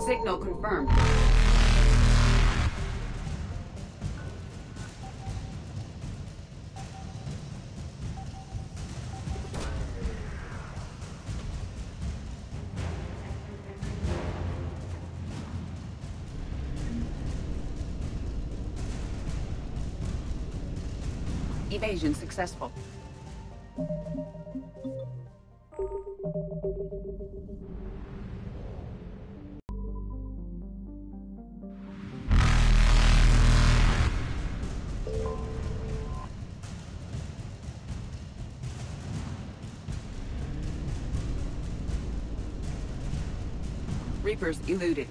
Signal confirmed. Evasion successful. Reapers eluded.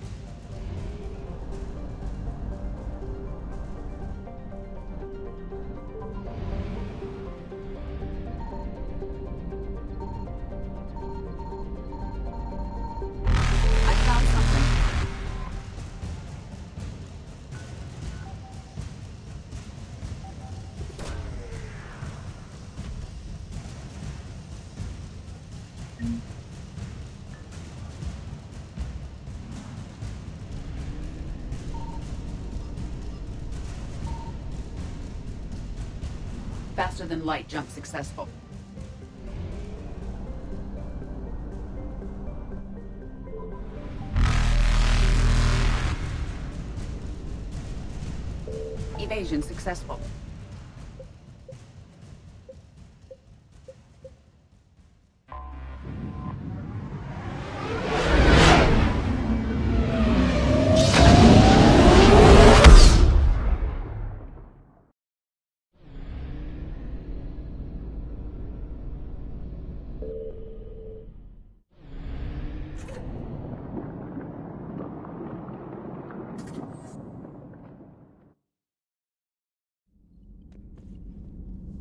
Faster than light jump successful. Evasion successful.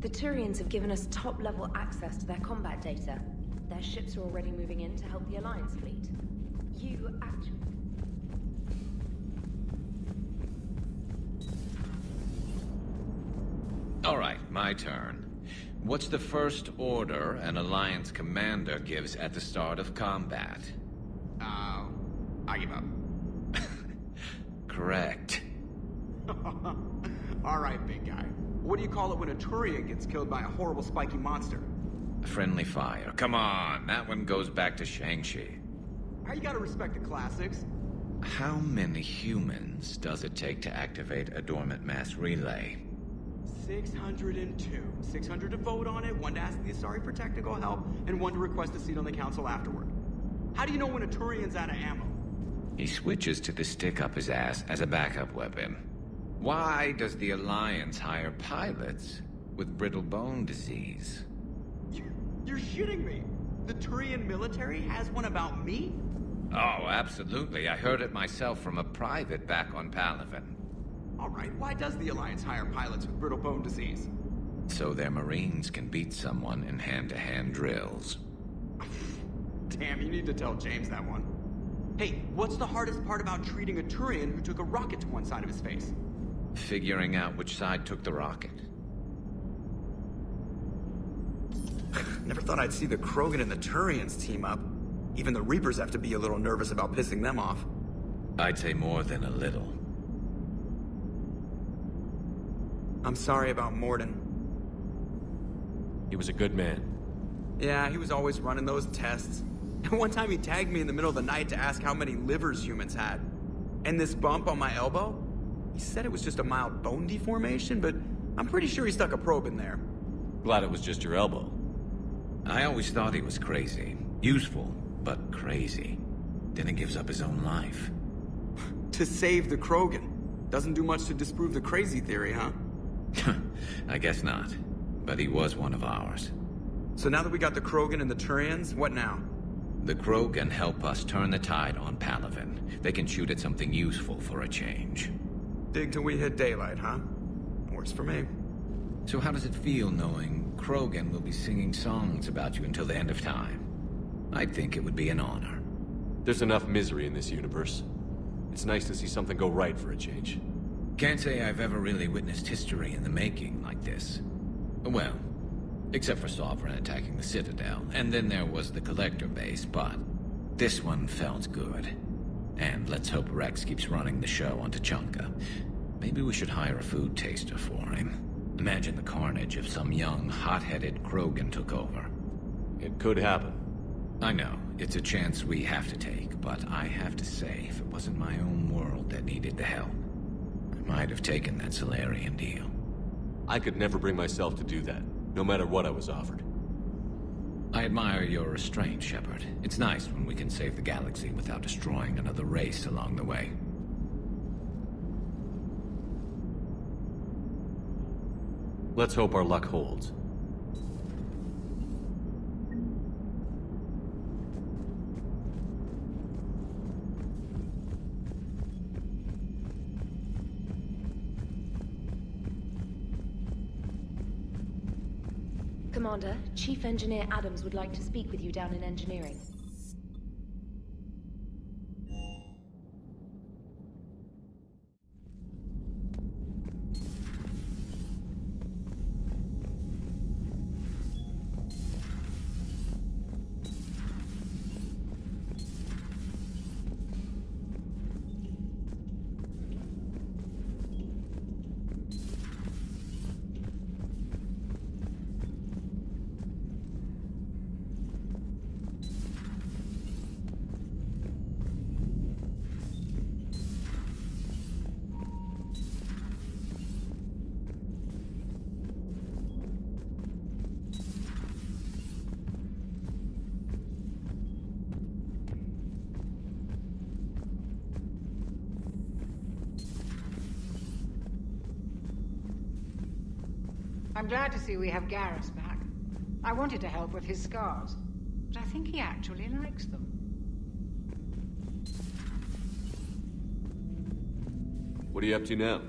The Turians have given us top-level access to their combat data. Their ships are already moving in to help the Alliance fleet. You actually... All right, my turn. What's the first order an Alliance commander gives at the start of combat? I give up. Correct. All right, big guy. What do you call it when a Turian gets killed by a horrible spiky monster? Friendly fire. Come on, that one goes back to Shang-Chi. How you gotta respect the classics? How many humans does it take to activate a dormant mass relay? 602. 600 to vote on it, 1 to ask the Asari for technical help, and 1 to request a seat on the council afterward. How do you know when a Turian's out of ammo? He switches to the stick up his ass as a backup weapon. Why does the Alliance hire pilots with brittle bone disease? You're shitting me! The Turian military has one about me? Oh, absolutely. I heard it myself from a private back on Palaven. Alright, why does the Alliance hire pilots with brittle bone disease? So their Marines can beat someone in hand-to-hand drills. Damn, you need to tell James that one. Hey, what's the hardest part about treating a Turian who took a rocket to one side of his face? Figuring out which side took the rocket. Never thought I'd see the Krogan and the Turians team up. Even the Reapers have to be a little nervous about pissing them off. I'd say more than a little. I'm sorry about Morden. He was a good man. Yeah, he was always running those tests. And one time he tagged me in the middle of the night to ask how many livers humans had. And this bump on my elbow? He said it was just a mild bone deformation, but I'm pretty sure he stuck a probe in there. Glad it was just your elbow. I always thought he was crazy. Useful, but crazy. Then he gives up his own life. To save the Krogan. Doesn't do much to disprove the crazy theory, huh? I guess not. But he was one of ours. So now that we got the Krogan and the Turians, what now? The Krogan help us turn the tide on Palaven. They can shoot at something useful for a change. Dig till we hit daylight, huh? Works for me. So how does it feel knowing Krogan will be singing songs about you until the end of time? I think it would be an honor. There's enough misery in this universe. It's nice to see something go right for a change. Can't say I've ever really witnessed history in the making like this. Well, except for Sovereign attacking the Citadel, and then there was the Collector base, but this one felt good. And let's hope Rex keeps running the show on Tuchanka. Maybe we should hire a food taster for him. Imagine the carnage if some young, hot-headed Krogan took over. It could happen. I know, it's a chance we have to take, but I have to say, if it wasn't my own world that needed the help, I might have taken that Solarian deal. I could never bring myself to do that, no matter what I was offered. I admire your restraint, Shepard. It's nice when we can save the galaxy without destroying another race along the way. Let's hope our luck holds. Commander, Chief Engineer Adams would like to speak with you down in engineering. I'm glad to see we have Garrus back. I wanted to help with his scars, but I think he actually likes them. What are you up to now?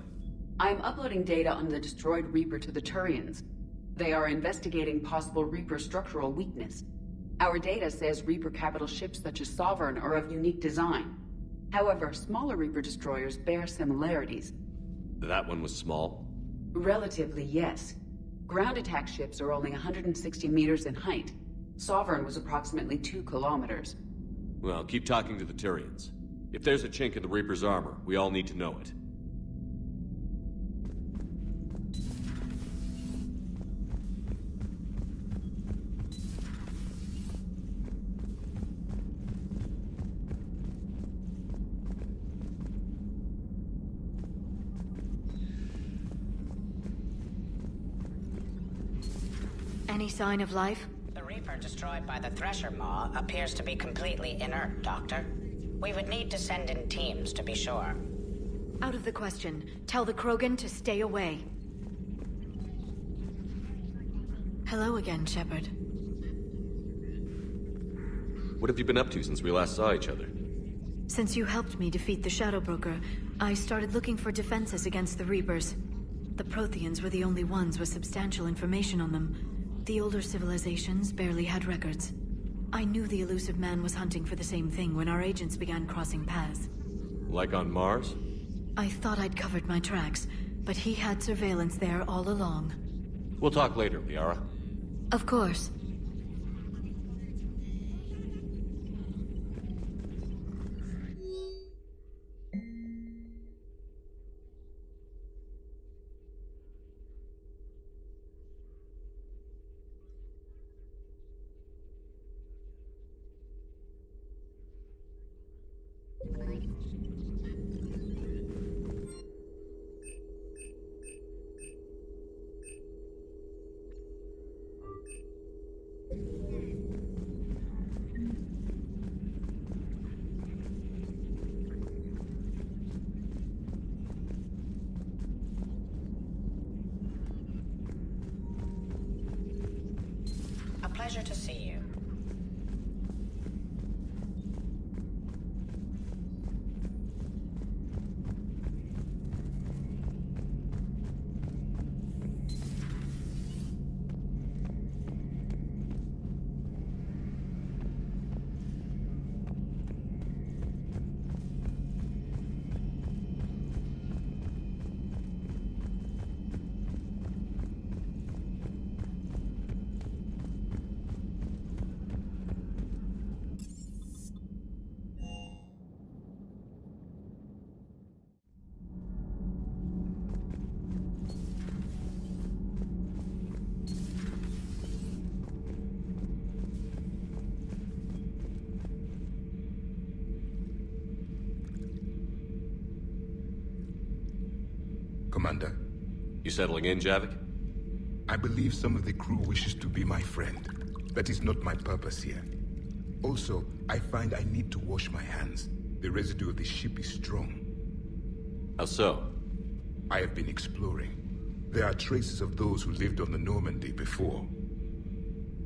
I'm uploading data on the destroyed Reaper to the Turians. They are investigating possible Reaper structural weakness. Our data says Reaper capital ships such as Sovereign are of unique design. However, smaller Reaper destroyers bear similarities. That one was small? Relatively, yes. Ground attack ships are only 160 meters in height. Sovereign was approximately 2 kilometers. Well, keep talking to the Turians. If there's a chink in the Reaper's armor, we all need to know it. Any sign of life? The Reaper destroyed by the Thresher Maw appears to be completely inert, Doctor. We would need to send in teams to be sure. Out of the question. Tell the Krogan to stay away. Hello again, Shepard. What have you been up to since we last saw each other? Since you helped me defeat the Shadow Broker, I started looking for defenses against the Reapers. The Protheans were the only ones with substantial information on them. The older civilizations barely had records. I knew the elusive man was hunting for the same thing when our agents began crossing paths. Like on Mars? I thought I'd covered my tracks, but he had surveillance there all along. We'll talk later, Liara. Of course. Commander. You settling in, Javik? I believe some of the crew wishes to be my friend. That is not my purpose here. Also, I find I need to wash my hands. The residue of the ship is strong. How so? I have been exploring. There are traces of those who lived on the Normandy before.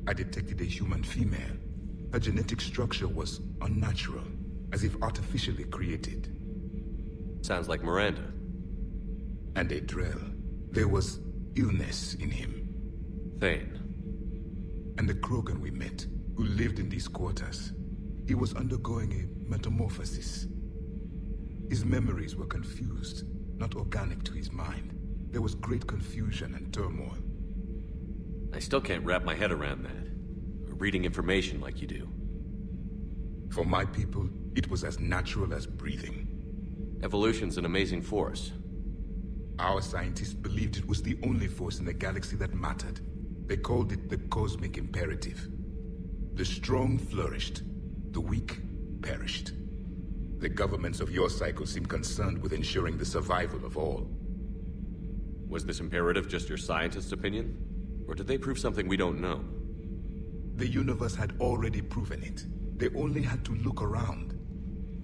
I detected a human female. Her genetic structure was unnatural, as if artificially created. Sounds like Miranda. And a Drell. There was illness in him. Thane. And the Krogan we met, who lived in these quarters. He was undergoing a metamorphosis. His memories were confused, not organic to his mind. There was great confusion and turmoil. I still can't wrap my head around that. Reading information like you do. For my people, it was as natural as breathing. Evolution's an amazing force. Our scientists believed it was the only force in the galaxy that mattered. They called it the cosmic imperative. The strong flourished, the weak perished. The governments of your cycle seem concerned with ensuring the survival of all. Was this imperative just your scientist's opinion? Or did they prove something we don't know? The universe had already proven it. They only had to look around.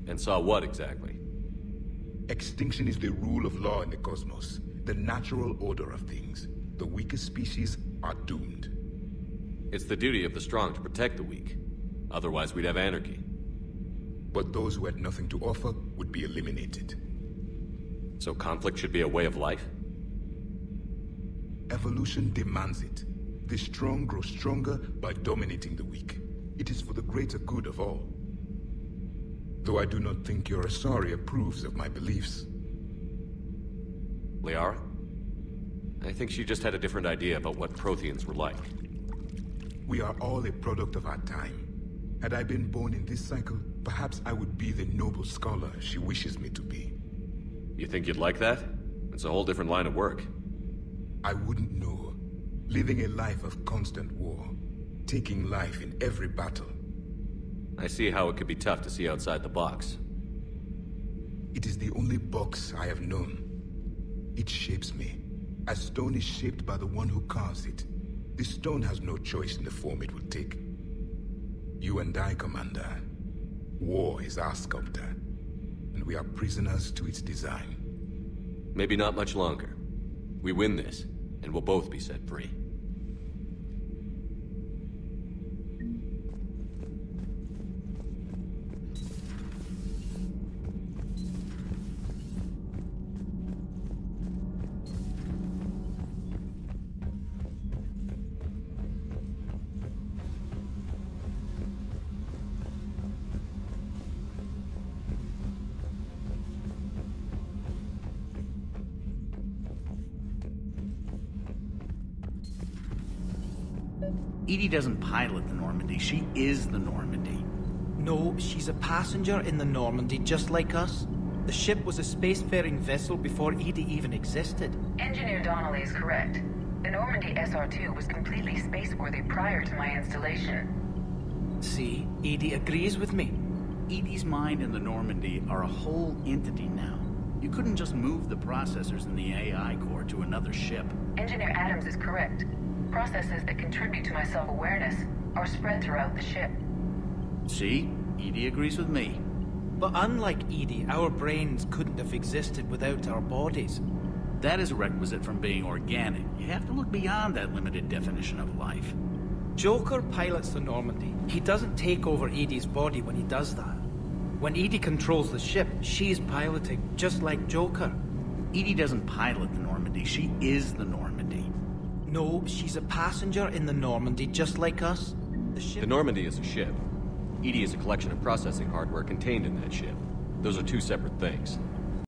And saw what exactly? Extinction is the rule of law in the cosmos, the natural order of things. The weakest species are doomed. It's the duty of the strong to protect the weak. Otherwise, we'd have anarchy. But those who had nothing to offer would be eliminated. So conflict should be a way of life? Evolution demands it. The strong grow stronger by dominating the weak. It is for the greater good of all. Though I do not think your Asari approves of my beliefs. Liara? I think she just had a different idea about what Protheans were like. We are all a product of our time. Had I been born in this cycle, perhaps I would be the noble scholar she wishes me to be. You think you'd like that? It's a whole different line of work. I wouldn't know. Living a life of constant war. Taking life in every battle. I see how it could be tough to see outside the box. It is the only box I have known. It shapes me, as stone is shaped by the one who carves it. The stone has no choice in the form it will take. You and I, Commander. War is our sculptor, and we are prisoners to its design. Maybe not much longer. We win this, and we'll both be set free. EDI doesn't pilot the Normandy, she is the Normandy. No, she's a passenger in the Normandy, just like us. The ship was a spacefaring vessel before EDI even existed. Engineer Donnelly is correct. The Normandy SR-2 was completely spaceworthy prior to my installation. See, EDI agrees with me. EDI's mind and the Normandy are a whole entity now. You couldn't just move the processors in the AI core to another ship. Engineer Adams is correct. Processes that contribute to my self-awareness are spread throughout the ship. See? EDI agrees with me. But unlike EDI, our brains couldn't have existed without our bodies. That is a requisite from being organic. You have to look beyond that limited definition of life. Joker pilots the Normandy. He doesn't take over EDI's body when he does that. When EDI controls the ship, she's piloting, just like Joker. EDI doesn't pilot the Normandy, she is the Normandy. No, she's a passenger in the Normandy, just like us. The Normandy is a ship. EDI is a collection of processing hardware contained in that ship. Those are two separate things.